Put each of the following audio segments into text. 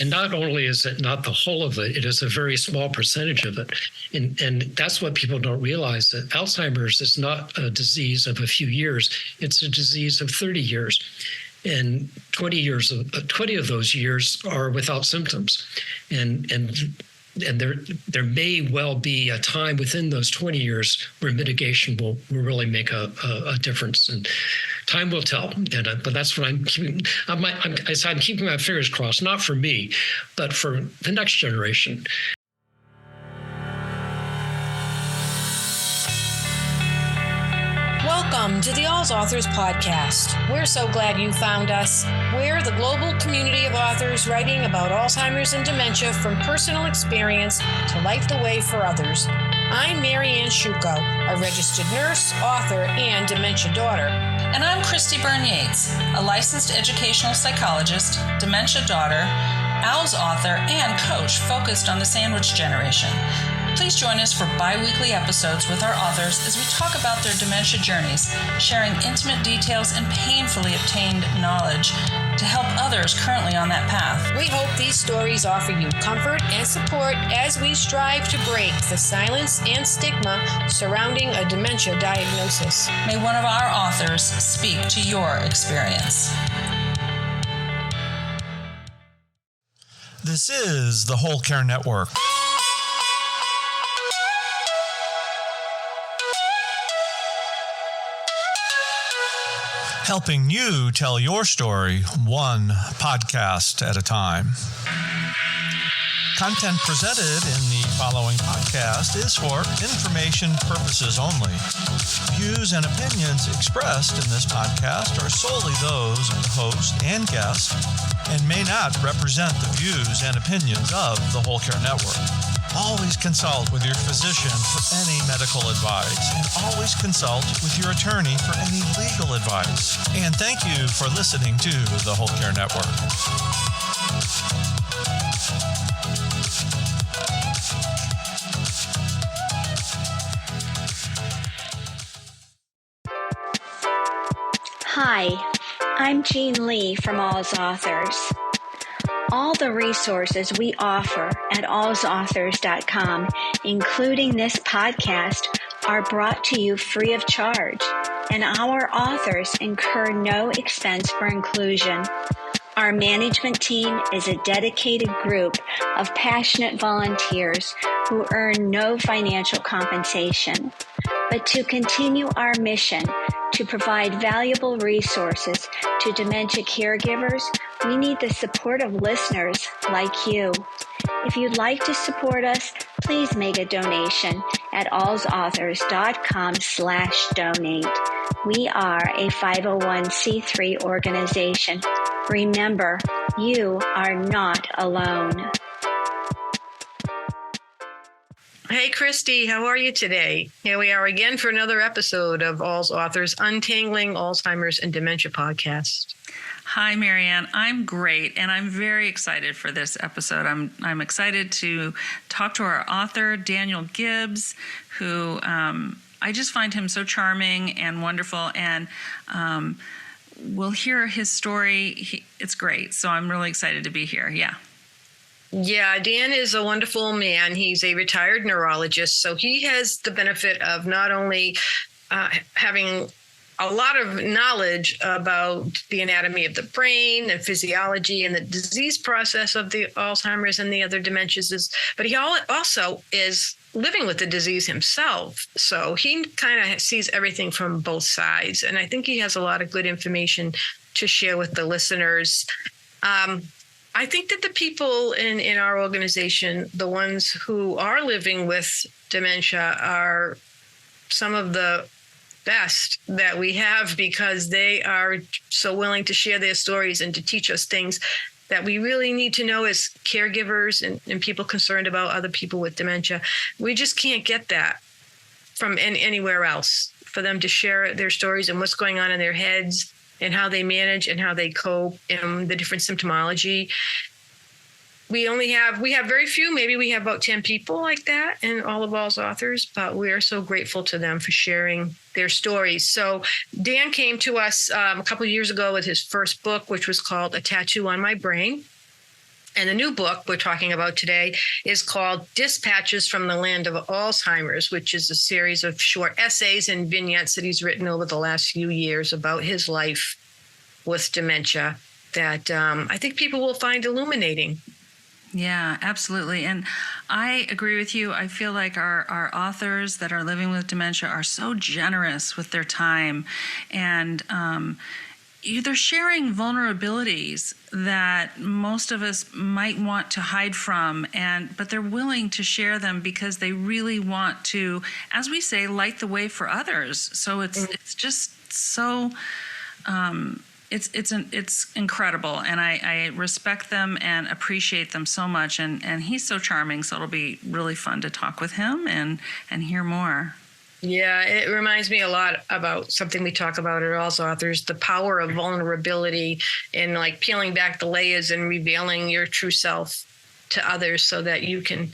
And not only is it not the whole of it, it is a very small percentage of it. And that's what people don't realize, that Alzheimer's is not a disease of a few years. It's a disease of 30 years. And 20 of those years are without symptoms. And there may well be a time within those 20 years where mitigation will really make a difference. And time will tell. But that's what I'm keeping. I'm keeping my fingers crossed, not for me, but for the next generation. Welcome to the Alz Authors Podcast. We're so glad you found us. We're the global community of authors writing about Alzheimer's and dementia from personal experience to light the way for others. I'm Mary Ann Shuko, a registered nurse, author, and dementia daughter. And I'm Christy Byrne-Yates, a licensed educational psychologist, dementia daughter, Alz author, and coach focused on the sandwich generation. Please join us for bi-weekly episodes with our authors as we talk about their dementia journeys, sharing intimate details and painfully obtained knowledge to help others currently on that path. We hope these stories offer you comfort and support as we strive to break the silence and stigma surrounding a dementia diagnosis. May one of our authors speak to your experience. This is the Whole Care Network. Helping you tell your story one podcast at a time. Content presented in the following podcast is for information purposes only. Views and opinions expressed in this podcast are solely those of the host and guest and may not represent the views and opinions of the Whole Care Network. Always consult with your physician for any medical advice, and always consult with your attorney for any legal advice. And thank you for listening to the Whole Care Network. Hi, I'm Jean Lee from Alz Authors. All the resources we offer at alzauthors.com, including this podcast, are brought to you free of charge, and our authors incur no expense for inclusion. Our management team is a dedicated group of passionate volunteers who earn no financial compensation. But to continue our mission to provide valuable resources to dementia caregivers, we need the support of listeners like you. If you'd like to support us, please make a donation at alzauthors.com/donate. We are a 501c3 organization. Remember, you are not alone. Hey, Christy, how are you today? Here we are again for another episode of Alz Authors Untangling Alzheimer's and Dementia podcast. Hi, Marianne. I'm great, and I'm very excited for this episode. I'm excited to talk to our author, Danel Gibbs, who I just find him so charming and wonderful, and we'll hear his story. It's great, so I'm really excited to be here. Yeah, Dan is a wonderful man. He's a retired neurologist, so he has the benefit of not only having a lot of knowledge about the anatomy of the brain and physiology and the disease process of the Alzheimer's and the other dementias, but he also is living with the disease himself. So he kind of sees everything from both sides. And I think he has a lot of good information to share with the listeners. I think that the people in our organization, the ones who are living with dementia, are some of the best that we have, because they are so willing to share their stories and to teach us things that we really need to know as caregivers and people concerned about other people with dementia. We just can't get that from anywhere else, for them to share their stories and what's going on in their heads and how they manage and how they cope and the different symptomology. We have very few, maybe we have about 10 people like that in all of Alz Authors, but we are so grateful to them for sharing their stories. So Dan came to us a couple of years ago with his first book, which was called A Tattoo on My Brain. And the new book we're talking about today is called Dispatches from the Land of Alzheimer's, which is a series of short essays and vignettes that he's written over the last few years about his life with dementia that I think people will find illuminating. Yeah, absolutely. And I agree with you. I feel like our authors that are living with dementia are so generous with their time, and they're sharing vulnerabilities that most of us might want to hide from, but they're willing to share them because they really want to, as we say, light the way for others. So it's just so it's incredible, and I respect them and appreciate them so much. And he's so charming, so it'll be really fun to talk with him and hear more. Yeah, it reminds me a lot about something we talk about at All's Authors, the power of vulnerability and like peeling back the layers and revealing your true self to others so that you can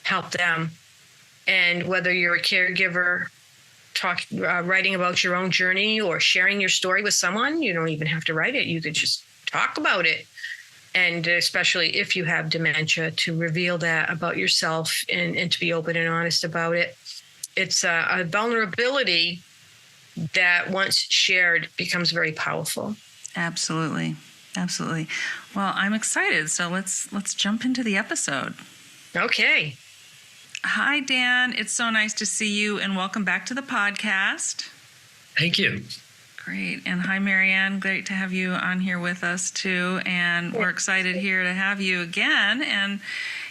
help them. And whether you're a caregiver, writing about your own journey or sharing your story with someone, you don't even have to write it. You could just talk about it. And especially if you have dementia, to reveal that about yourself and to be open and honest about it. It's a vulnerability that once shared becomes very powerful. Absolutely. Absolutely. Well, I'm excited. So let's jump into the episode. Okay. Hi, Dan. It's so nice to see you, and welcome back to the podcast. Thank you. Great. And hi, Marianne. Great to have you on here with us, too. And we're excited here to have you again and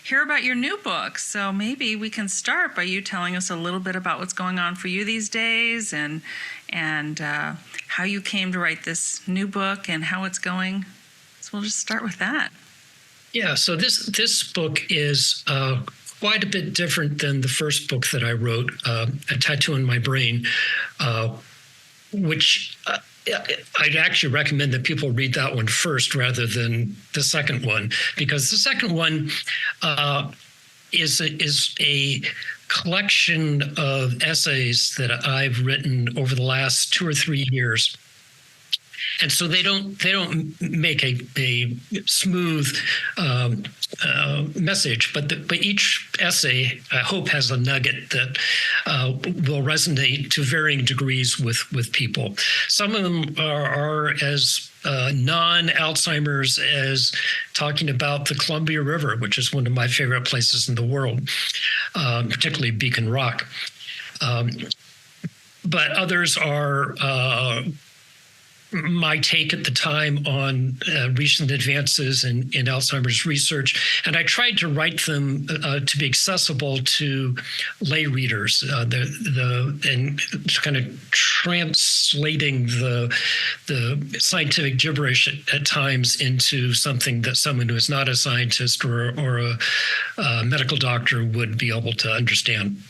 hear about your new book. So maybe we can start by you telling us a little bit about what's going on for you these days and how you came to write this new book and how it's going. So we'll just start with that. Yeah, so this book is quite a bit different than the first book that I wrote, A Tattoo in My Brain, which I'd actually recommend that people read that one first rather than the second one, because the second one is a collection of essays that I've written over the last 2 or 3 years. And so they don't make a smooth message, but each essay, I hope, has a nugget that will resonate to varying degrees with people. Some of them are as non-Alzheimer's as talking about the Columbia River, which is one of my favorite places in the world, particularly Beacon Rock. But others are my take at the time on recent advances in Alzheimer's research. And I tried to write them to be accessible to lay readers, and kind of translating the scientific gibberish at times into something that someone who is not a scientist or a medical doctor would be able to understand.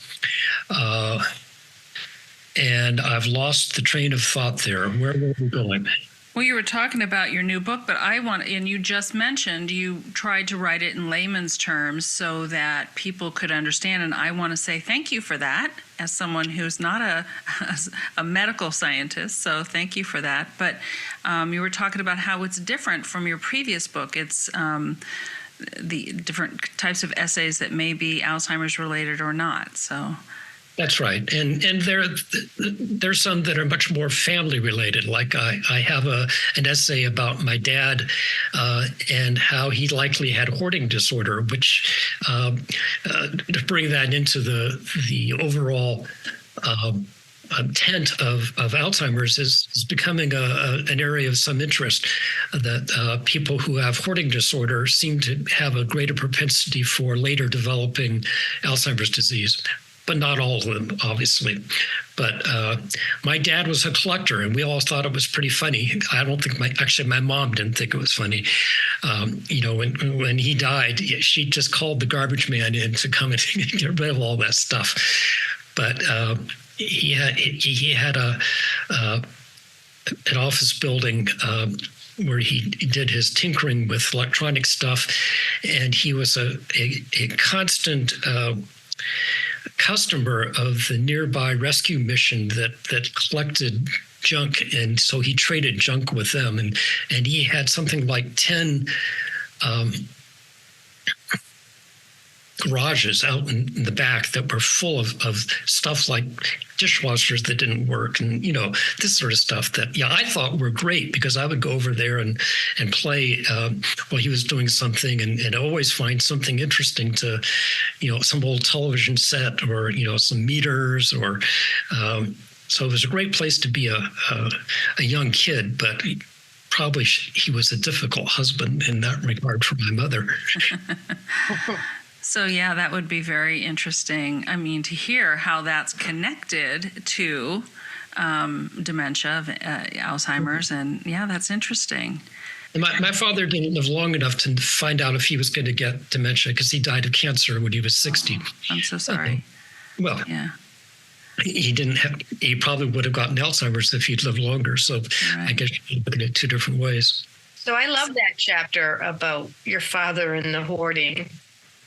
And I've lost the train of thought there. Where were we going? Well, you were talking about your new book, but and you just mentioned you tried to write it in layman's terms so that people could understand. And I want to say thank you for that as someone who's not a medical scientist. So thank you for that. But you were talking about how it's different from your previous book. It's the different types of essays that may be Alzheimer's related or not. So. That's right. And there's some that are much more family related. Like I have an essay about my dad and how he likely had hoarding disorder, which to bring that into the overall tent of Alzheimer's is becoming an area of some interest, that people who have hoarding disorder seem to have a greater propensity for later developing Alzheimer's disease. But not all of them, obviously. But my dad was a collector, and we all thought it was pretty funny. I don't think my mom didn't think it was funny. When he died, she just called the garbage man in to come and get rid of all that stuff. But he had an office building where he did his tinkering with electronic stuff, and he was a constant customer of the nearby rescue mission that collected junk, and so he traded junk with them, and he had something like 10 garages out in the back that were full of stuff like dishwashers that didn't work, and this sort of stuff that I thought were great, because I would go over there and play while he was doing something, and always find something interesting to some old television set, or some meters, or so it was a great place to be a young kid, but probably he was a difficult husband in that regard for my mother. So, yeah, that would be very interesting. I mean, to hear how that's connected to dementia, Alzheimer's, and that's interesting. My father didn't live long enough to find out if he was going to get dementia, because he died of cancer when he was 60. Oh, I'm so sorry. Well, yeah. He probably would have gotten Alzheimer's if he'd lived longer. So right. I guess you're looking at two different ways. So I love that chapter about your father and the hoarding.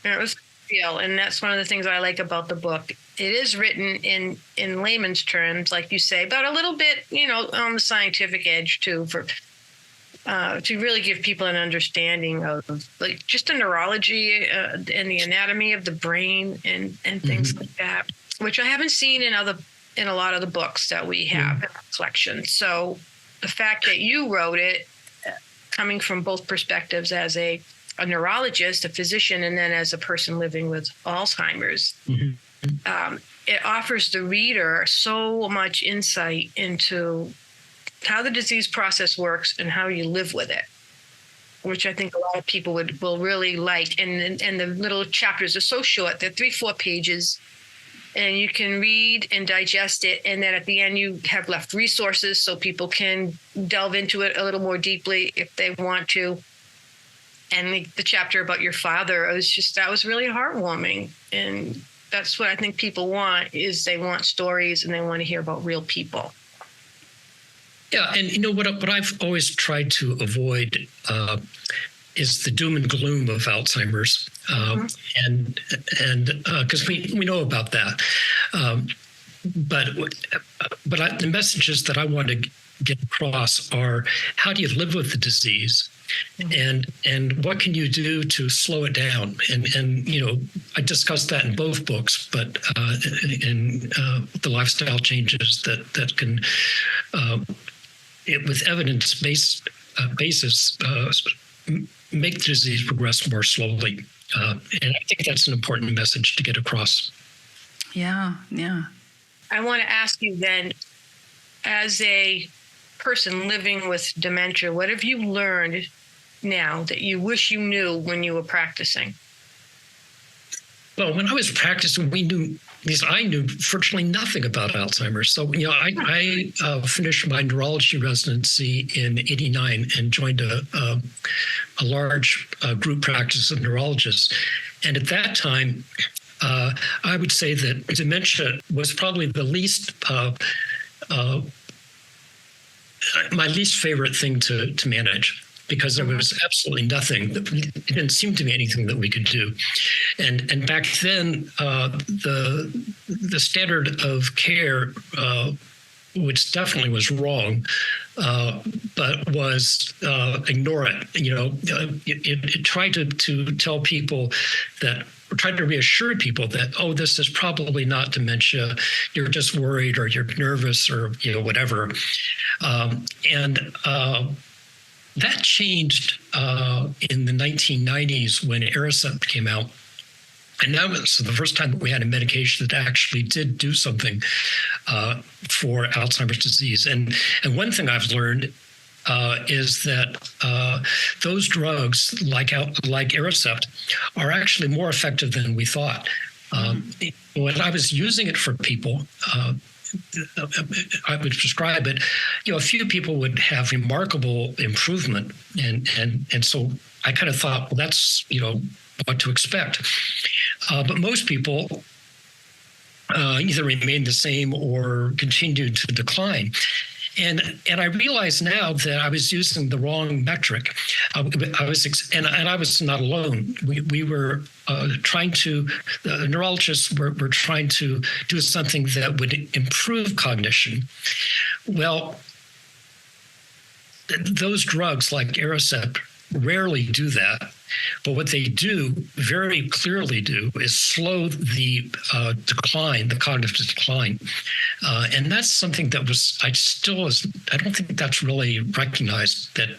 And it was real. And that's one of the things I like about the book. It is written in layman's terms, like you say, but a little bit, on the scientific edge too, for to really give people an understanding of like just the neurology and the anatomy of the brain and things like that, which I haven't seen in a lot of the books that we have in our collection. So the fact that you wrote it, coming from both perspectives as a neurologist, a physician, and then as a person living with Alzheimer's, it offers the reader so much insight into how the disease process works and how you live with it, which I think a lot of people will really like. And the little chapters are so short; they're 3-4 pages. And you can read and digest it. And then at the end, you have left resources so people can delve into it a little more deeply if they want to. And the chapter about your father, that was really heartwarming. And that's what I think people want, is they want stories and they want to hear about real people. Yeah. And what I've always tried to avoid is the doom and gloom of Alzheimer's, and because we know about that, but the messages that I want to get across are, how do you live with the disease, and what can you do to slow it down? And I discussed that in both books, but in the lifestyle changes that can, with evidence-based basis, make the disease progress more slowly. And I think that's an important message to get across. Yeah. I want to ask you then, as a person living with dementia, what have you learned now that you wish you knew when you were practicing? Well, when I was practicing, I knew virtually nothing about Alzheimer's. So, I finished my neurology residency in '89 and joined a large group practice of neurologists. And at that time, I would say that dementia was probably the least, my least favorite thing to manage, because there was absolutely nothing. It didn't seem to be anything that we could do. And back then, the standard of care, which definitely was wrong, but was ignore it. It tried to tell people that, or tried to reassure people that, oh, this is probably not dementia. You're just worried, or you're nervous, or whatever. That changed in the 1990s when Aricept came out. And that was the first time that we had a medication that actually did do something for Alzheimer's disease. And one thing I've learned is that those drugs, like Aricept, are actually more effective than we thought. When I was using it for people, I would prescribe it. A few people would have remarkable improvement, and so I kind of thought, well, that's what to expect. But most people either remained the same or continued to decline. And I realize now that I was using the wrong metric. I was not alone. We were trying to, the neurologists were trying to do something that would improve cognition. Well, those drugs like Aricept rarely do that. But what they do, very clearly do, is slow the decline, the cognitive decline. And that's something that I don't think that's really recognized, that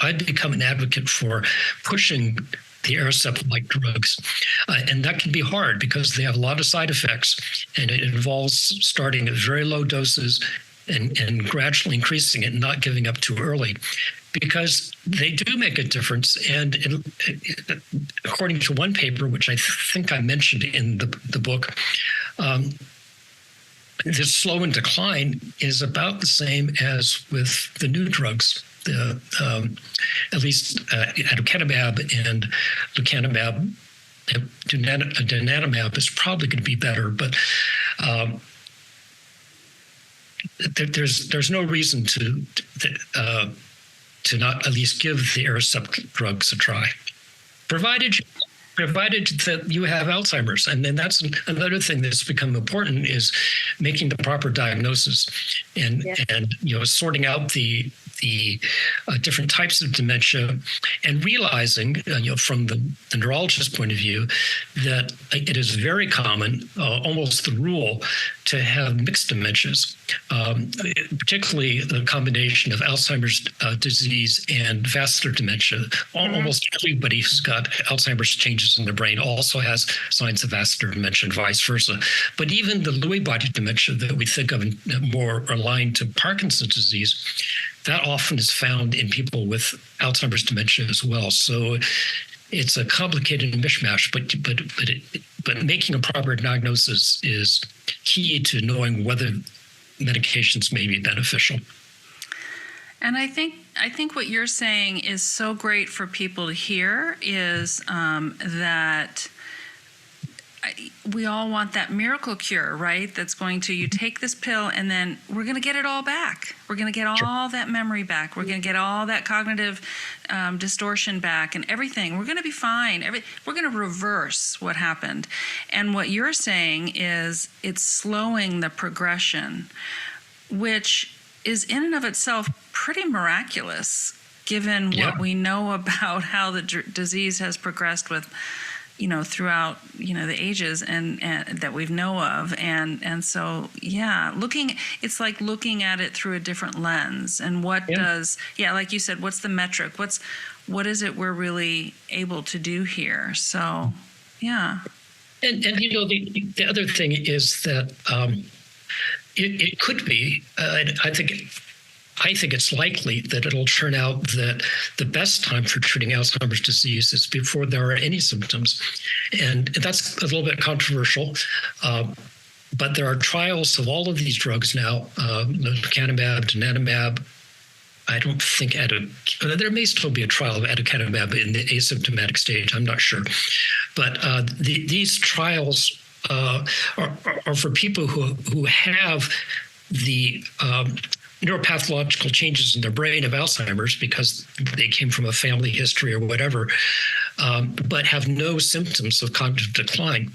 I've become an advocate for pushing the Aricept-like drugs. And that can be hard because they have a lot of side effects, and it involves starting at very low doses and gradually increasing it and not giving up too early, because they do make a difference. And according to one paper, which I think I mentioned in the book, the slow and decline is about the same as with the new drugs. At least aducanumab and lecanemab. Donanemab is probably going to be better, but there's no reason to not at least give the Aricept drugs a try, provided that you have Alzheimer's. And then that's another thing that's become important, is making the proper diagnosis and sorting out the different types of dementia, and realizing, from the neurologist point of view, that it is very common, almost the rule, to have mixed dementias, particularly the combination of Alzheimer's disease and vascular dementia. Almost everybody who's got Alzheimer's changes in their brain also has signs of vascular dementia and vice versa. But even the Lewy body dementia that we think of more aligned to Parkinson's disease, that often is found in people with Alzheimer's dementia as well. So it's a complicated mishmash, but making a proper diagnosis is key to knowing whether medications may be beneficial. And I think what you're saying is so great for people to hear, is that we all want that miracle cure, right? That's going to, you take this pill and then we're going to get it all back. We're going to get all that memory back. We're going to get all that cognitive distortion back and everything. We're going to be fine. We're going to reverse what happened. And what you're saying is it's slowing the progression, which is in and of itself pretty miraculous, given what we know about how the disease has progressed with, throughout, the ages and that we know of. And so, it's like looking at it through a different lens. And what does, like you said, what's the metric? What is it we're really able to do here? So, yeah. And the other thing is that it could be, I think it's likely that it'll turn out that the best time for treating Alzheimer's disease is before there are any symptoms. And that's a little bit controversial, but there are trials of all of these drugs now, lecanemab, donanemab. I don't think there may still be a trial of aducanumab in the asymptomatic stage. I'm not sure. But these trials are for people who have the neuropathological changes in their brain of Alzheimer's because they came from a family history or whatever, but have no symptoms of cognitive decline.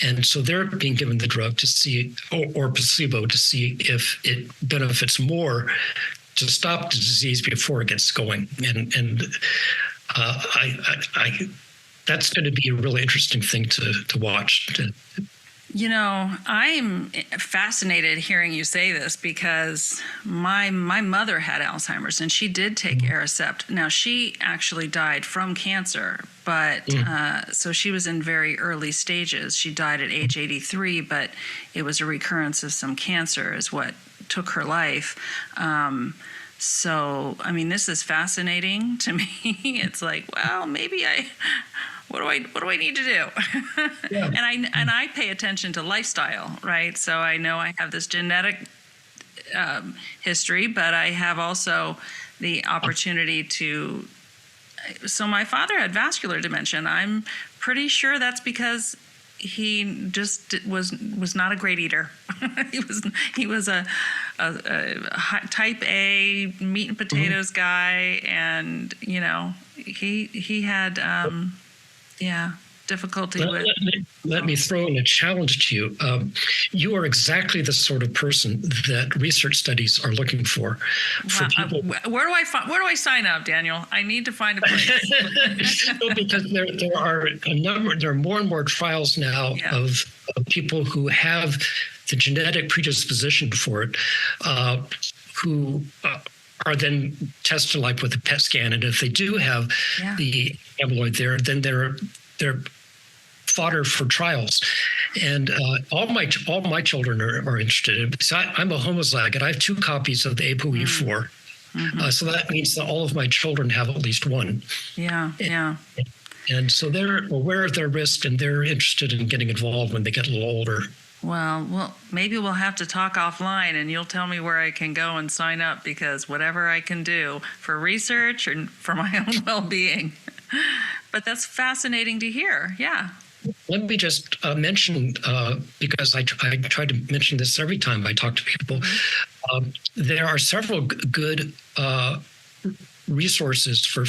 And so they're being given the drug to see, or placebo, to see if it benefits more to stop the disease before it gets going. And that's going to be a really interesting thing to watch. I'm fascinated hearing you say this, because my mother had Alzheimer's and she did take Aricept. Now, she actually died from cancer, but so she was in very early stages. She died at age 83, but it was a recurrence of some cancer is what took her life. So, this is fascinating to me. It's like, well, maybe what do I need to do? And I pay attention to lifestyle, right? So I know I have this genetic history, but I have also the opportunity to. So my father had vascular dementia, and I'm pretty sure that's because he just was not a great eater. he was a type A meat and potatoes guy, and he had difficulty with. Let me throw in a challenge to you. You are exactly the sort of person that research studies are looking for. Wow. People. Where do I sign up, Daniel? I need to find a place. No, because there are more and more trials now of people who have the genetic predisposition for it, who are then tested like with a PET scan, and if they do have the amyloid there, then they're fodder for trials. And all my children are interested in it, because I'm a homozygote. I have 2 copies of the ApoE4. So that means that all of my children have at least one. And so they're aware of their risk, and they're interested in getting involved when they get a little older. Well, maybe we'll have to talk offline, and you'll tell me where I can go and sign up, because whatever I can do for research and for my own well-being. But that's fascinating to hear. Yeah. Let me just mention, because I try to mention this every time I talk to people, there are several good resources for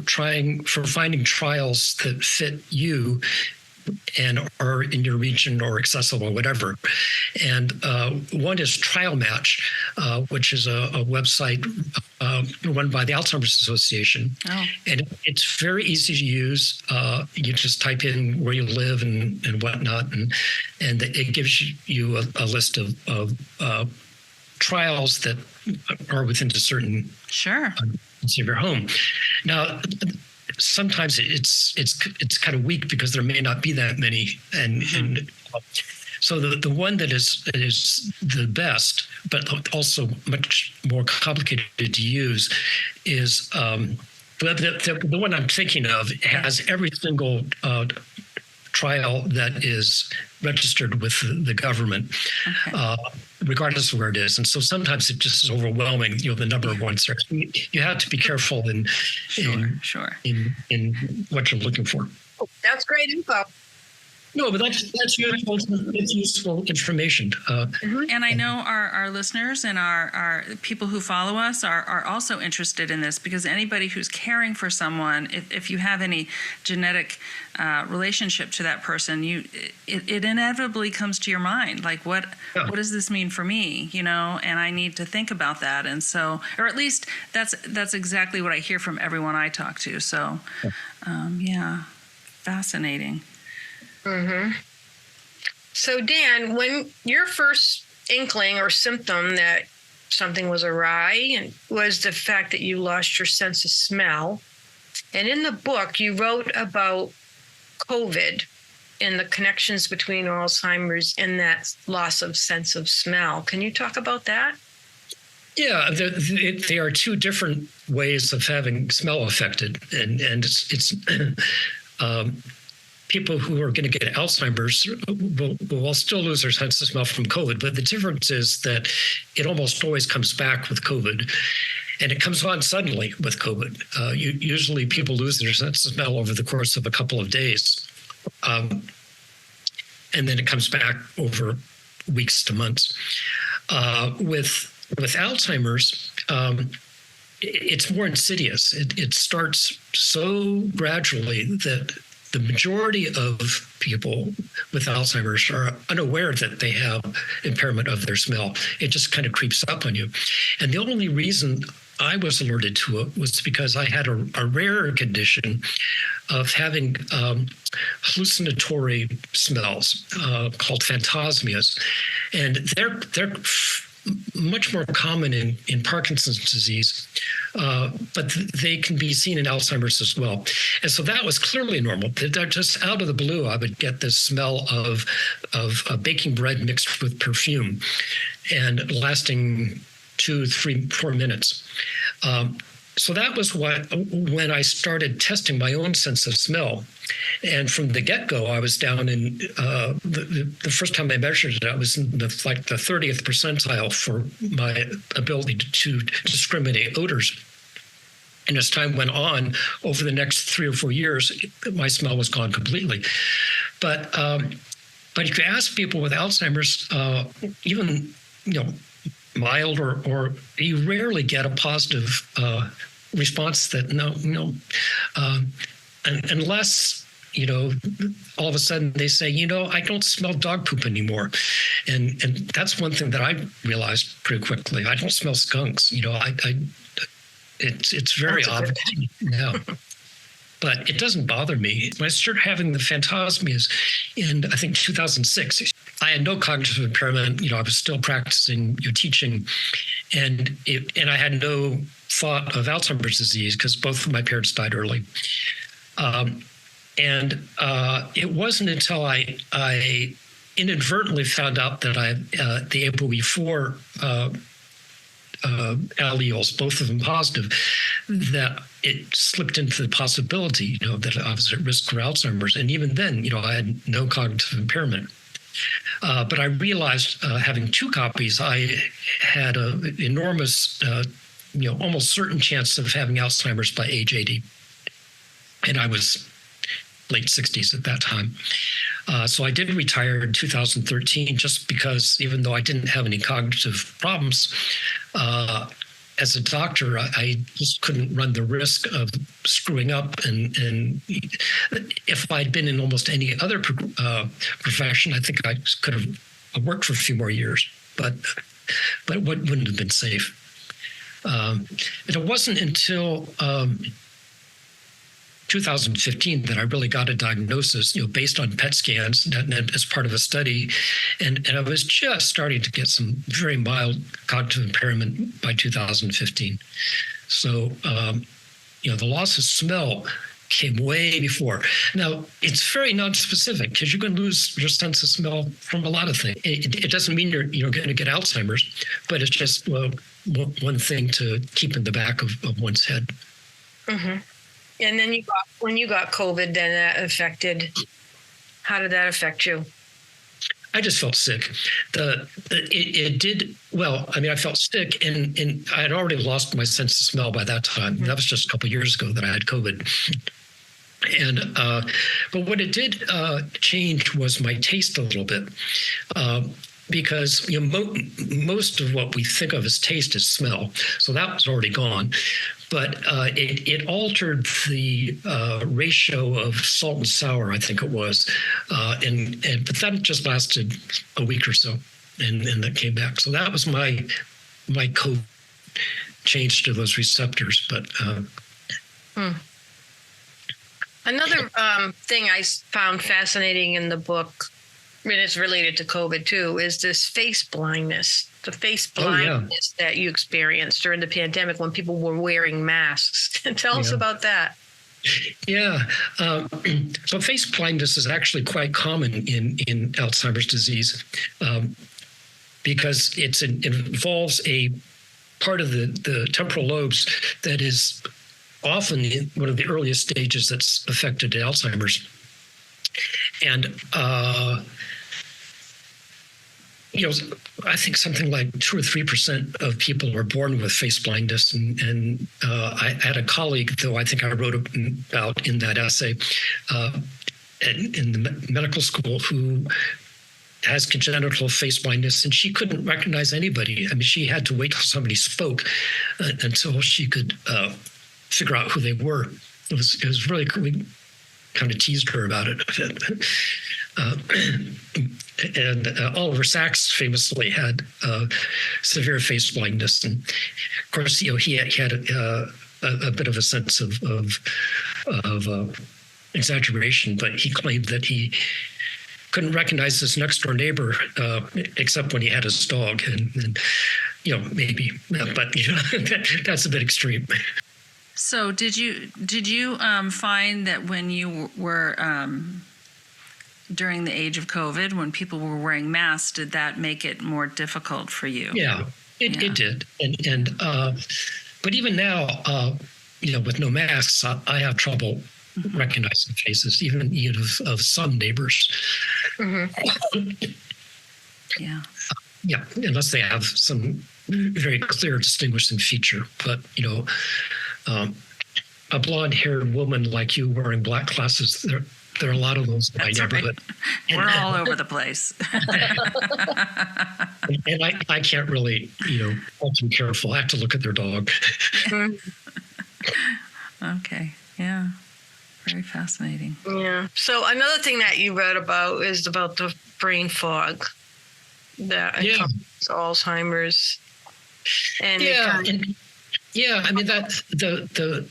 finding trials that fit you and are in your region or accessible, whatever. And one is Trial Match, which is a website run by the Alzheimer's Association. And it's very easy to use. You just type in where you live and whatnot, and it gives you a list of trials that are within a certain of your home. Now, sometimes it's kind of weak because there may not be that many, and so the one that is the best, but also much more complicated to use, is the one I'm thinking of has every single trial that is registered with the government, regardless of where it is. And so sometimes it just is overwhelming, the number of ones there. You have to be careful in what you're looking for. Oh, that's great info. No, but that's useful information. And I know our listeners and our people who follow us are also interested in this, because anybody who's caring for someone, if you have any genetic relationship to that person, it inevitably comes to your mind, like what does this mean for me, and I need to think about that. And so, or at least that's exactly what I hear from everyone I talk to. So fascinating. So, Dan, when your first inkling or symptom that something was awry was the fact that you lost your sense of smell. And in the book, you wrote about COVID and the connections between Alzheimer's and that loss of sense of smell. Can you talk about that? Yeah, they are 2 different ways of having smell affected, and it's people who are going to get Alzheimer's will still lose their sense of smell from COVID. But the difference is that it almost always comes back with COVID, and it comes on suddenly with COVID. Usually people lose their sense of smell over the course of a couple of days. And then it comes back over weeks to months. With Alzheimer's, it's more insidious. It starts so gradually that the majority of people with Alzheimer's are unaware that they have impairment of their smell. It just kind of creeps up on you. And the only reason I was alerted to it was because I had a rare condition of having hallucinatory smells called phantasmias. And they're much more common in Parkinson's disease, but they can be seen in Alzheimer's as well. And so that was clearly normal. Just out of the blue, I would get this smell of baking bread mixed with perfume, and lasting 2, 3, 4 minutes. So that was when I started testing my own sense of smell. And from the get-go, I was down in the first time I measured it, I was in the 30th percentile for my ability to discriminate odors. And as time went on, over the next 3 or 4 years, my smell was gone completely. But if you ask people with Alzheimer's, even mild or you rarely get a positive response that no, unless all of a sudden they say, I don't smell dog poop anymore. And that's one thing that I realized pretty quickly. I don't smell skunks. It's very obvious now. But it doesn't bother me. When I started having the phantasmias in, I think, 2006, I had no cognitive impairment. I was still practicing teaching, and I had no thought of Alzheimer's disease because both of my parents died early. And it wasn't until I inadvertently found out that I had the ApoE4 alleles, both of them positive, that it slipped into the possibility, that I was at risk for Alzheimer's. And even then, I had no cognitive impairment. But I realized having two copies, I had an enormous, almost certain chance of having Alzheimer's by age 80. And I was late 60s at that time. So I did retire in 2013 just because even though I didn't have any cognitive problems, as a doctor, I just couldn't run the risk of screwing up. And if I'd been in almost any other profession, I think I could have worked for a few more years, but it wouldn't have been safe. And it wasn't until 2015 that I really got a diagnosis, based on PET scans as part of a study. And I was just starting to get some very mild cognitive impairment by 2015. So, the loss of smell came way before. Now, it's very non-specific because you can lose your sense of smell from a lot of things. It doesn't mean you're going to get Alzheimer's, but it's just one thing to keep in the back of one's head. Mm-hmm. And then when you got COVID, then that affected. How did that affect you? I just felt sick. It did well. I mean, I felt sick, and I had already lost my sense of smell by that time. Mm-hmm. That was just a couple of years ago that I had COVID. And but what it did change was my taste a little bit. Because most of what we think of as taste is smell, so that was already gone. But it altered the ratio of salt and sour, I think it was, but that just lasted a week or so, and that came back. So that was my code change to those receptors. But another thing I found fascinating in the book, and it's related to COVID too, is this face blindness, that you experienced during the pandemic when people were wearing masks. Tell us about that. Yeah. So face blindness is actually quite common in Alzheimer's disease because it involves a part of the temporal lobes that is often in one of the earliest stages that's affected in Alzheimer's. And I think something like 2 or 3% of people are born with face blindness. And I had a colleague, though I think I wrote about in that essay, in the medical school, who has congenital face blindness, and she couldn't recognize anybody. I mean, she had to wait till somebody spoke until she could figure out who they were. It was really cool. We kind of teased her about it. And Oliver Sacks famously had severe face blindness, and of course, he had a bit of a sense of exaggeration, but he claimed that he couldn't recognize his next door neighbor except when he had his dog, and maybe, but that's a bit extreme. So did you find that when you were during the age of COVID, when people were wearing masks, did that make it more difficult for you? Yeah, it did. And but even now, with no masks, I have trouble recognizing faces, even of some neighbors. Mm-hmm. Yeah, unless they have some very clear distinguishing feature. But a blonde-haired woman like you wearing black glasses, there are a lot of those in my neighborhood. Right. We're all over the place. And I can't really, hold them careful. I have to look at their dog. Okay, yeah. Very fascinating. Yeah. So another thing that you read about is about the brain fog that encompasses Alzheimer's. And I mean that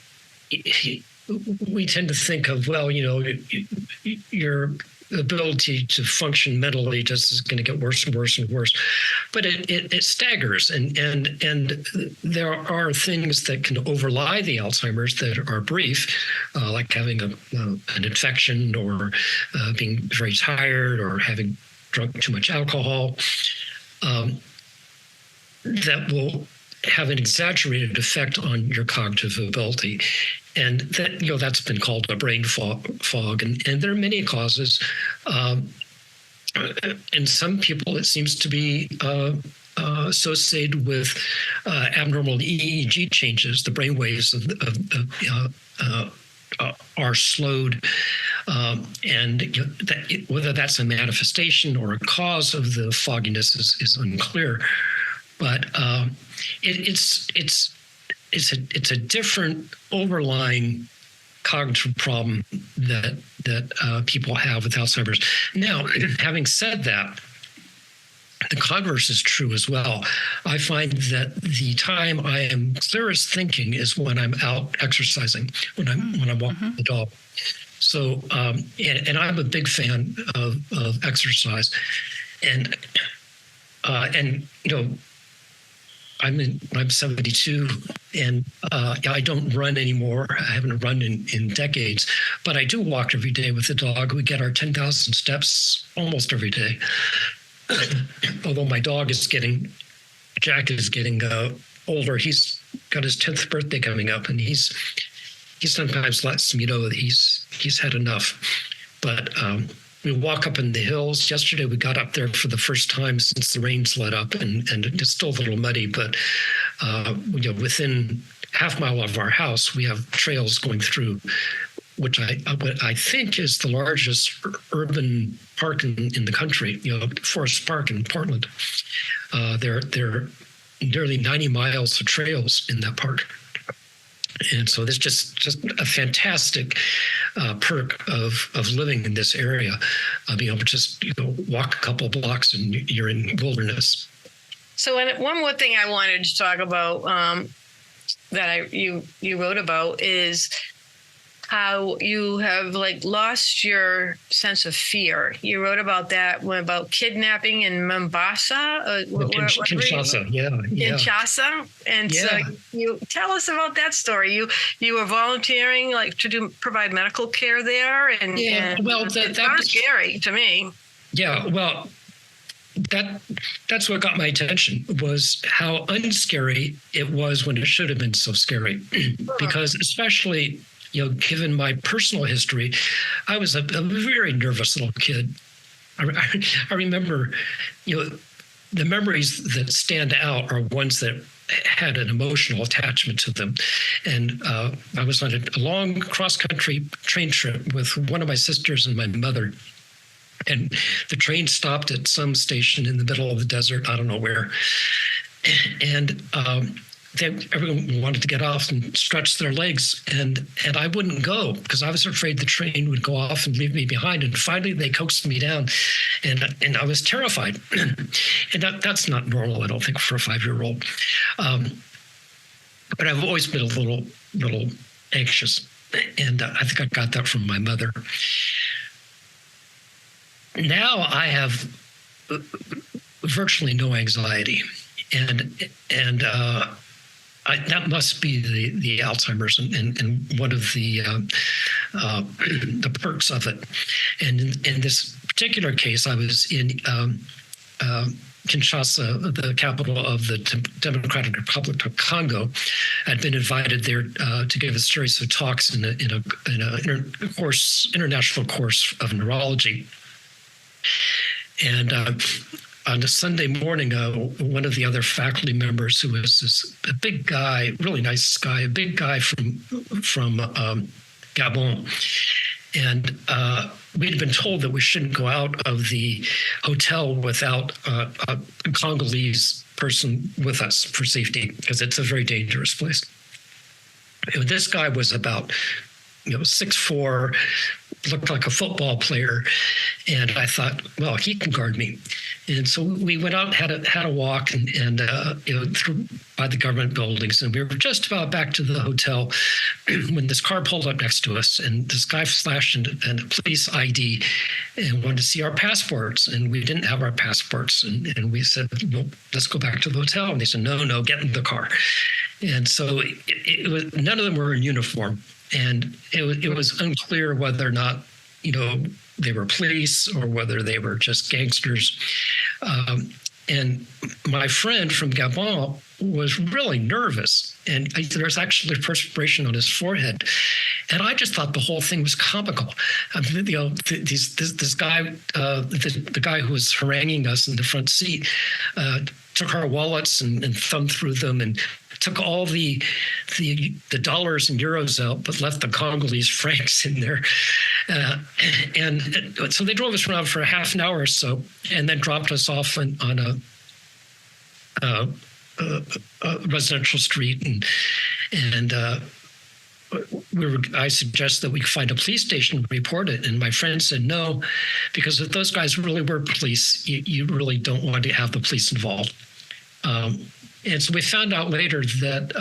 we tend to think of, well, your ability to function mentally just is going to get worse and worse and worse, but it staggers, and there are things that can overlie the Alzheimer's that are brief, like having an infection, or being very tired, or having drunk too much alcohol, that will have an exaggerated effect on your cognitive ability. And that, that's been called a brain fog. And there are many causes. In some people, it seems to be associated with abnormal EEG changes. The brain waves are slowed. And whether that's a manifestation or a cause of the fogginess is unclear. But it's a different overlying cognitive problem that people have with Alzheimer's. Now, having said that, the converse is true as well. I find that the time I am clearest thinking is when I'm out exercising, when I'm walking the dog. So, and I'm a big fan of exercise, and I'm 72, and I don't run anymore. I haven't run in decades, but I do walk every day with the dog. We get our 10,000 steps almost every day. Although my dog Jack is getting older. He's got his 10th birthday coming up, and he sometimes lets me know that he's had enough. But we walk up in the hills. Yesterday, we got up there for the first time since the rains let up, and it's still a little muddy, but within half mile of our house, we have trails going through, which I think is the largest urban park in the country, Forest Park in Portland. There are nearly 90 miles of trails in that park. And so there's just a fantastic perk of living in this area, being able to just walk a couple of blocks and you're in wilderness. So one more thing I wanted to talk about that you wrote about is how you have lost your sense of fear. You wrote about that about kidnapping in Mombasa. Kinshasa, yeah. Kinshasa. And so you tell us about that story. You were volunteering to provide medical care there, and well, that was scary to me. Yeah, well, that's what got my attention, was how unscary it was when it should have been so scary. Because especially, given my personal history, I was a very nervous little kid. I remember, the memories that stand out are ones that had an emotional attachment to them. And I was on a long cross-country train trip with one of my sisters and my mother. And the train stopped at some station in the middle of the desert, I don't know where. And everyone wanted to get off and stretch their legs, and I wouldn't go because I was afraid the train would go off and leave me behind. And finally, they coaxed me down, and I was terrified. And that's not normal, I don't think, for a 5-year-old. But I've always been a little anxious, and I think I got that from my mother. Now I have virtually no anxiety, and that must be the Alzheimer's and one of the perks of it. And in this particular case, I was in Kinshasa, the capital of the Democratic Republic of Congo. I'd been invited there to give a series of talks in an international course of neurology. And on a Sunday morning, one of the other faculty members, who was a big guy, really nice guy, a big guy from Gabon, and we'd been told that we shouldn't go out of the hotel without a Congolese person with us for safety, because it's a very dangerous place. This guy was about 6'4", looked like a football player. And I thought, well, he can guard me. And so we went out and had a walk and through by the government buildings. And we were just about back to the hotel when this car pulled up next to us. And this guy flashed and a police ID and wanted to see our passports. And we didn't have our passports. And we said, well, let's go back to the hotel. And they said, no, get in the car. And so it was, none of them were in uniform. And it was unclear whether or not, they were police or whether they were just gangsters. And my friend from Gabon was really nervous. And there was actually perspiration on his forehead. And I just thought the whole thing was comical. This guy, the guy who was haranguing us in the front seat, took our wallets and thumbed through them and took all the dollars and euros out, but left the Congolese francs in there. And so they drove us around for a half an hour or so, and then dropped us off on a residential street. I suggested that we find a police station and report it. And my friend said, no, because if those guys really were police, you really don't want to have the police involved. And so we found out later that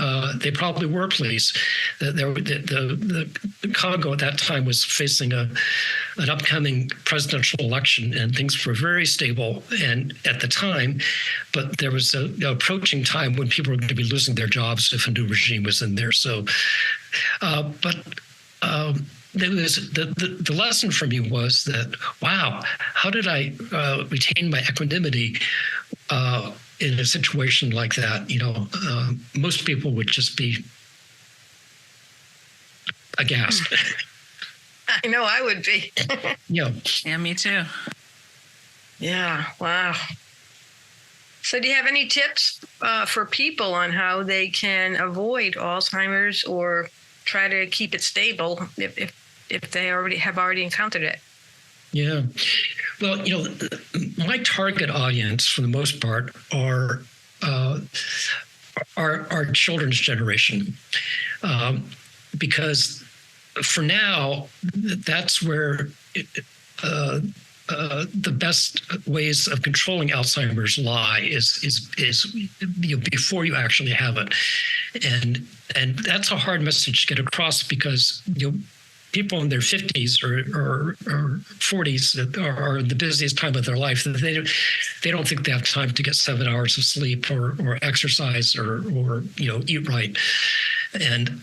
they probably were police. That the Congo at that time was facing an upcoming presidential election, and things were very stable. And at the time, but there was an approaching time when people were going to be losing their jobs if a new regime was in there. So, the lesson for me was that, wow, how did I retain my equanimity in a situation like that? Most people would just be aghast. I know I would be. Yeah, me too. Yeah, wow. So do you have any tips for people on how they can avoid Alzheimer's or try to keep it stable if they have already encountered it? Yeah. Well, my target audience, for the most part, are children's generation, because for now, that's where the best ways of controlling Alzheimer's lie is before you actually have it, and that's a hard message to get across because people in their 50s or 40s are the busiest time of their life. They don't think they have time to get 7 hours of sleep or exercise or eat right. And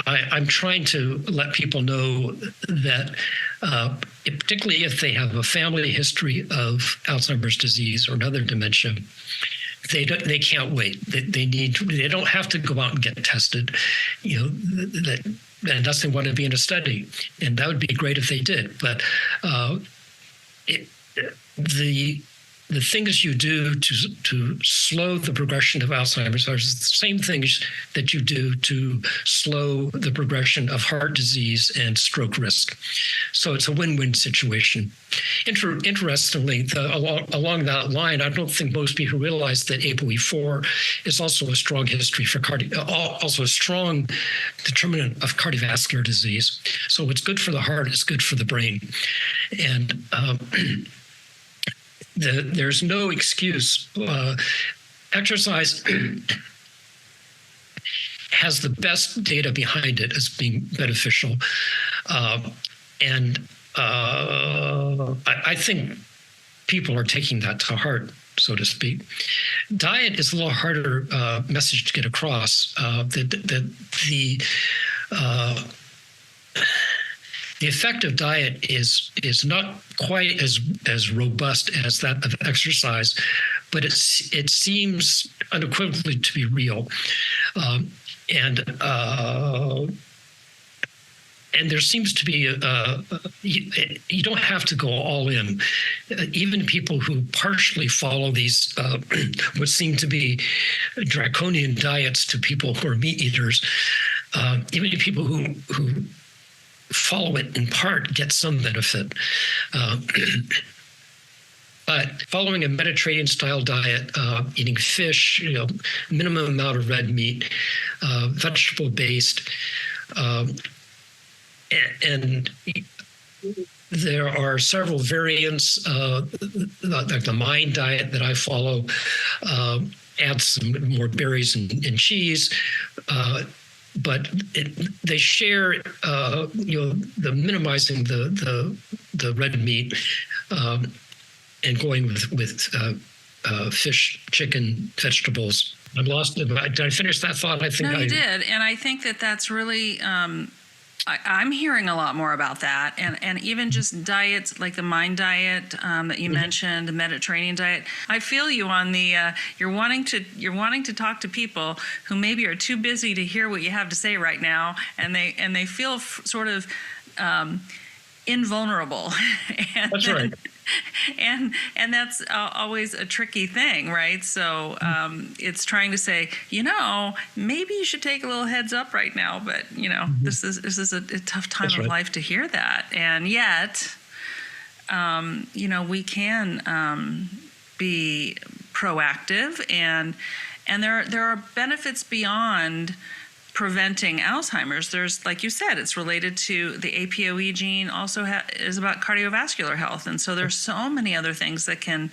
I'm trying to let people know that, particularly if they have a family history of Alzheimer's disease or another dementia, they can't wait. They don't have to go out and get tested. Unless they want to be in a study, and that would be great if they did. But the things you do to slow the progression of Alzheimer's are the same things that you do to slow the progression of heart disease and stroke risk. So it's a win-win situation. Interestingly, along that line, I don't think most people realize that ApoE4 is also a strong history for also a strong determinant of cardiovascular disease. So what's good for the heart is good for the brain. And there's no excuse. Exercise has the best data behind it as being beneficial. And I think people are taking that to heart, so to speak. Diet is a little harder message to get across. The effect of diet is not quite as robust as that of exercise, but it seems unequivocally to be real, and there seems to be you don't have to go all in. Even people who partially follow these what seem to be draconian diets to people who are meat eaters, even people who follow it in part get some benefit. But following a Mediterranean-style diet, eating fish, minimum amount of red meat, vegetable-based, and there are several variants, like the Mind diet that I follow, adds some more berries and cheese, but they share, the minimizing the red meat, and going with fish, chicken, vegetables. I'm lost. Did I finish that thought? I think No, you did, and I think that's really. I'm hearing a lot more about that, and even just diets like the Mind diet that you mentioned, the Mediterranean diet. I feel you on the you're wanting to talk to people who maybe are too busy to hear what you have to say right now, and they feel sort of invulnerable. That's right. And that's always a tricky thing, right? So it's trying to say, maybe you should take a little heads up right now, but this is a tough time of life to hear that, and yet, we can be proactive, and there are benefits beyond preventing Alzheimer's. There's, like you said, it's related to the APOE gene, also is about cardiovascular health. And so there's so many other things that can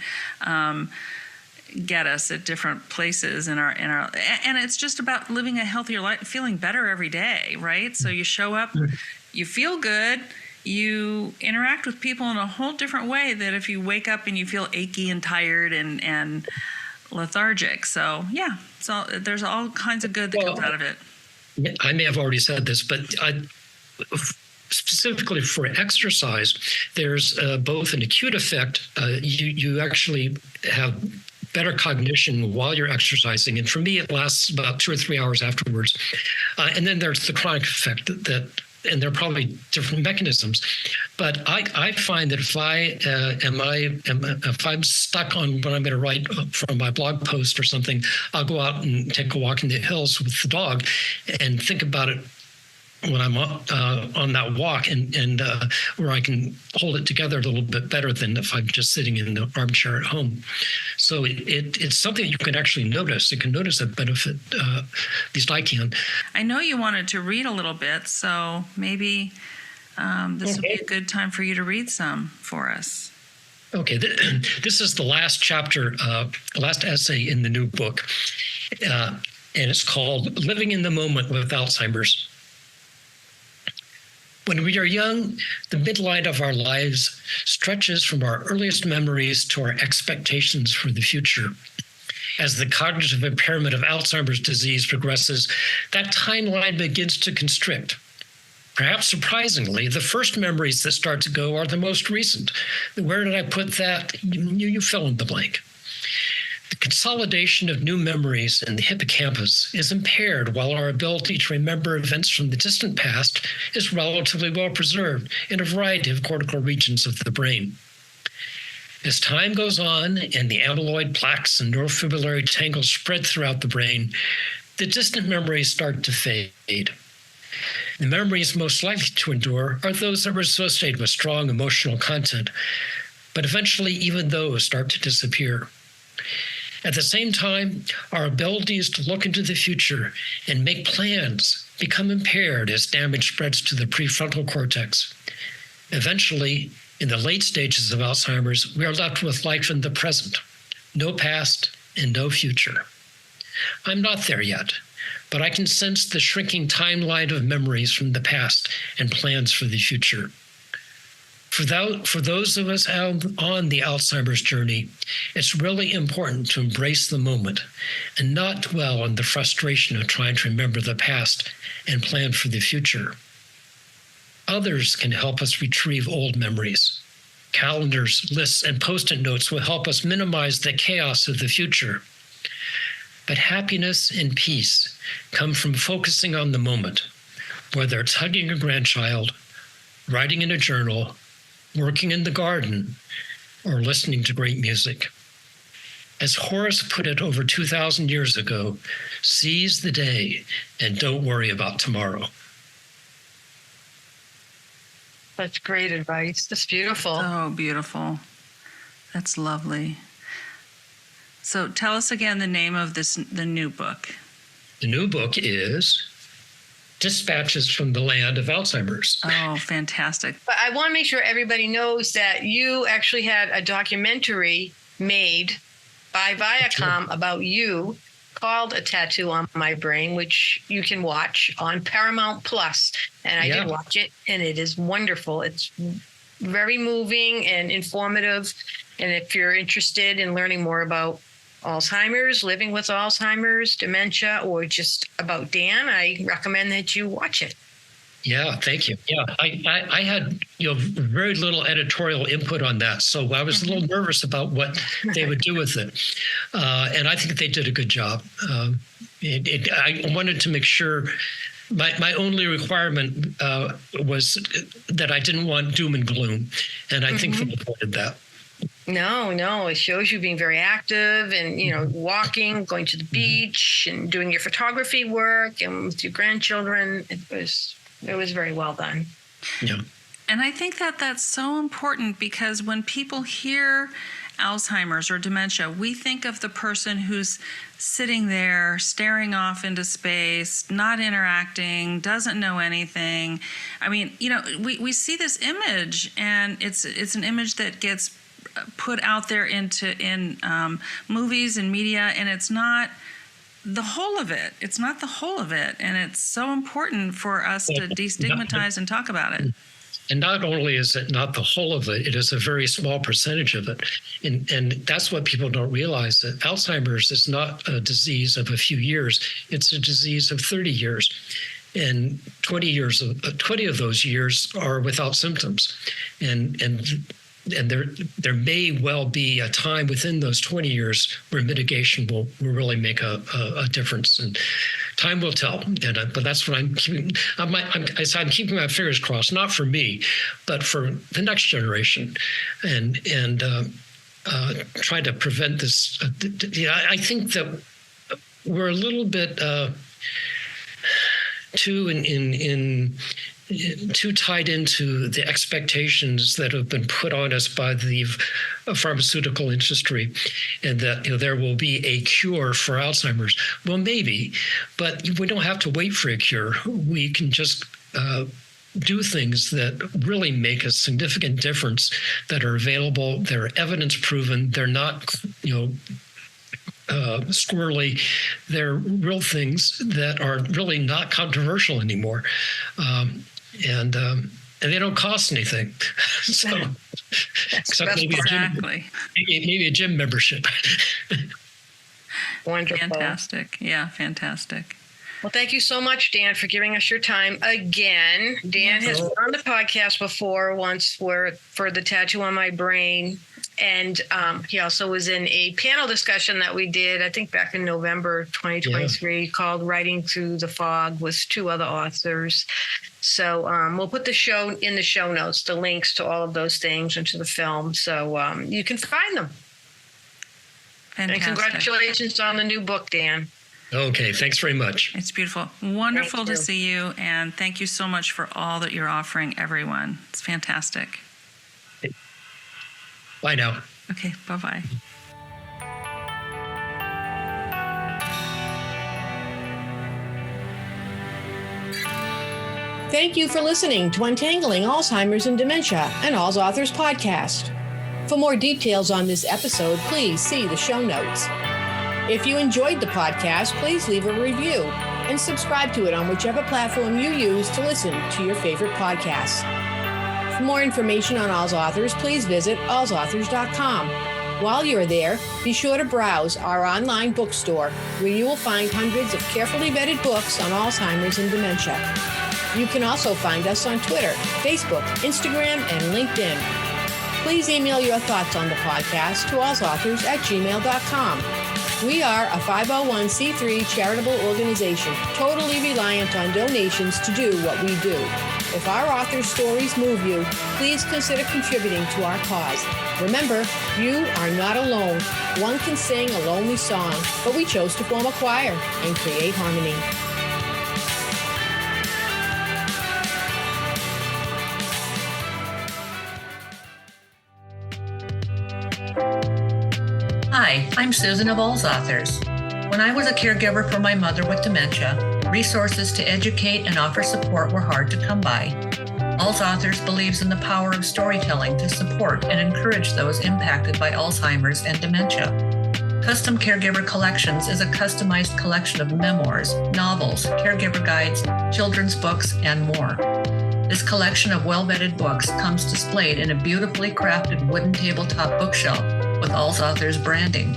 get us at different places in our, and it's just about living a healthier life, feeling better every day, right? So you show up, you feel good, you interact with people in a whole different way than if you wake up and you feel achy and tired and lethargic. So yeah, so there's all kinds of good that comes out of it. I may have already said this, but specifically for exercise, there's both an acute effect. You actually have better cognition while you're exercising. And for me, it lasts about 2 or 3 hours afterwards. And then there's the chronic effect and there are probably different mechanisms. But I find that if I'm stuck on what I'm going to write from my blog post or something, I'll go out and take a walk in the hills with the dog and think about it when I'm on that walk, and where I can hold it together a little bit better than if I'm just sitting in the armchair at home. So it's something you can actually notice. You can notice a benefit, at least I can. I know you wanted to read a little bit, so maybe this would be a good time for you to read some for us. Okay, this is the last chapter, last essay in the new book, and it's called Living in the Moment with Alzheimer's. When we are young, the midline of our lives stretches from our earliest memories to our expectations for the future. As the cognitive impairment of Alzheimer's disease progresses, that timeline begins to constrict. Perhaps surprisingly, the first memories that start to go are the most recent. Where did I put that? You fill in the blank. The consolidation of new memories in the hippocampus is impaired, while our ability to remember events from the distant past is relatively well preserved in a variety of cortical regions of the brain. As time goes on and the amyloid plaques and neurofibrillary tangles spread throughout the brain, the distant memories start to fade. The memories most likely to endure are those that were associated with strong emotional content, but eventually even those start to disappear. At the same time, our abilities to look into the future and make plans become impaired as damage spreads to the prefrontal cortex. Eventually, in the late stages of Alzheimer's, we are left with life in the present, no past and no future. I'm not there yet, but I can sense the shrinking timeline of memories from the past and plans for the future. For those of us on the Alzheimer's journey, it's really important to embrace the moment and not dwell on the frustration of trying to remember the past and plan for the future. Others can help us retrieve old memories. Calendars, lists, and Post-it notes will help us minimize the chaos of the future. But happiness and peace come from focusing on the moment, whether it's hugging a grandchild, writing in a journal, working in the garden, or listening to great music. As Horace put it over 2,000 years ago, seize the day and don't worry about tomorrow. That's great advice. That's beautiful. Oh, beautiful. That's lovely. So tell us again the name of the new book. The new book is dispatches from the Land of Alzheimer's. Oh, fantastic. But I want to make sure everybody knows that you actually had a documentary made by Viacom about you called A Tattoo on My Brain, which you can watch on Paramount Plus. And I did watch it, and it is wonderful. It's very moving and informative. And if you're interested in learning more about Alzheimer's, living with Alzheimer's, dementia, or just about Dan, I recommend that you watch it. Yeah, thank you. Yeah, I had very little editorial input on that, so I was a little nervous about what they would do with it, and I think they did a good job. I wanted to make sure. My only requirement was that I didn't want doom and gloom, and I think they avoided that. No, it shows you being very active and, walking, going to the beach and doing your photography work and with your grandchildren. It was very well done. Yeah. And I think that that's so important because when people hear Alzheimer's or dementia, we think of the person who's sitting there staring off into space, not interacting, doesn't know anything. I mean, we see this image, and it's an image that gets put out there in movies and media, and it's not the whole of it. It's not the whole of it, and it's so important for us to destigmatize and talk about it. And not only is it not the whole of it, it is a very small percentage of it. And that's what people don't realize, that Alzheimer's is not a disease of a few years. It's a disease of 30 years. And 20 of those years are without symptoms. And there may well be a time within those 20 years where mitigation will really make a difference, and time will tell. But that's what I'm keeping. I'm keeping my fingers crossed, not for me, but for the next generation, and try to prevent this. I think that we're a little bit too tied into the expectations that have been put on us by the pharmaceutical industry, and that there will be a cure for Alzheimer's. Well, maybe, but we don't have to wait for a cure. We can just do things that really make a significant difference, that are available, they're evidence proven, they're not squirrely. They're real things that are really not controversial anymore. And they don't cost anything. So, except maybe a gym membership. Wonderful. Fantastic. Yeah, fantastic. Well, thank you so much, Dan, for giving us your time again. Dan has been on the podcast before, once for the Tattoo on My Brain. And he also was in a panel discussion that we did, I think back in November 2023, called Writing Through the Fog, with 2 other authors. So we'll put the show in the show notes, the links to all of those things and to the film, so you can find them. Fantastic. And congratulations on the new book, Dan. Okay, thanks very much. It's beautiful. Wonderful to see you, and thank you so much for all that you're offering everyone. It's fantastic. Bye now. Okay, bye-bye. Thank you for listening to Untangling Alzheimer's and Dementia, an All's Authors podcast. For more details on this episode, please see the show notes. If you enjoyed the podcast, please leave a review and subscribe to it on whichever platform you use to listen to your favorite podcasts. For more information on All's Authors, please visit allsauthors.com. While you're there, be sure to browse our online bookstore, where you will find hundreds of carefully vetted books on Alzheimer's and dementia. You can also find us on Twitter, Facebook, Instagram, and LinkedIn. Please email your thoughts on the podcast to allsauthors@gmail.com. We are a 501c3 charitable organization, totally reliant on donations to do what we do. If our authors' stories move you, please consider contributing to our cause. Remember, you are not alone. One can sing a lonely song, but we chose to form a choir and create harmony. Hi, I'm Susan of All's Authors. When I was a caregiver for my mother with dementia, Resources to educate and offer support were hard to come by. Alz Authors believes in the power of storytelling to support and encourage those impacted by Alzheimer's and dementia. Custom Caregiver Collections is a customized collection of memoirs, novels, caregiver guides, children's books, and more. This collection of well-vetted books comes displayed in a beautifully crafted wooden tabletop bookshelf with Alz Authors branding.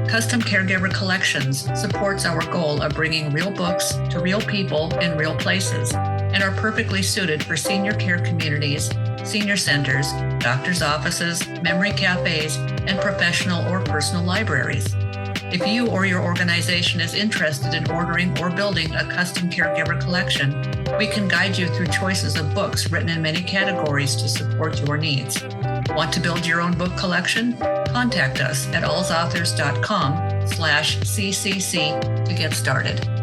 Custom Caregiver Collections supports our goal of bringing real books to real people in real places and are perfectly suited for senior care communities, senior centers, doctors' offices, memory cafes, and professional or personal libraries. If you or your organization is interested in ordering or building a custom caregiver collection, we can guide you through choices of books written in many categories to support your needs. Want to build your own book collection? Contact us at alzauthors.com/ccc to get started.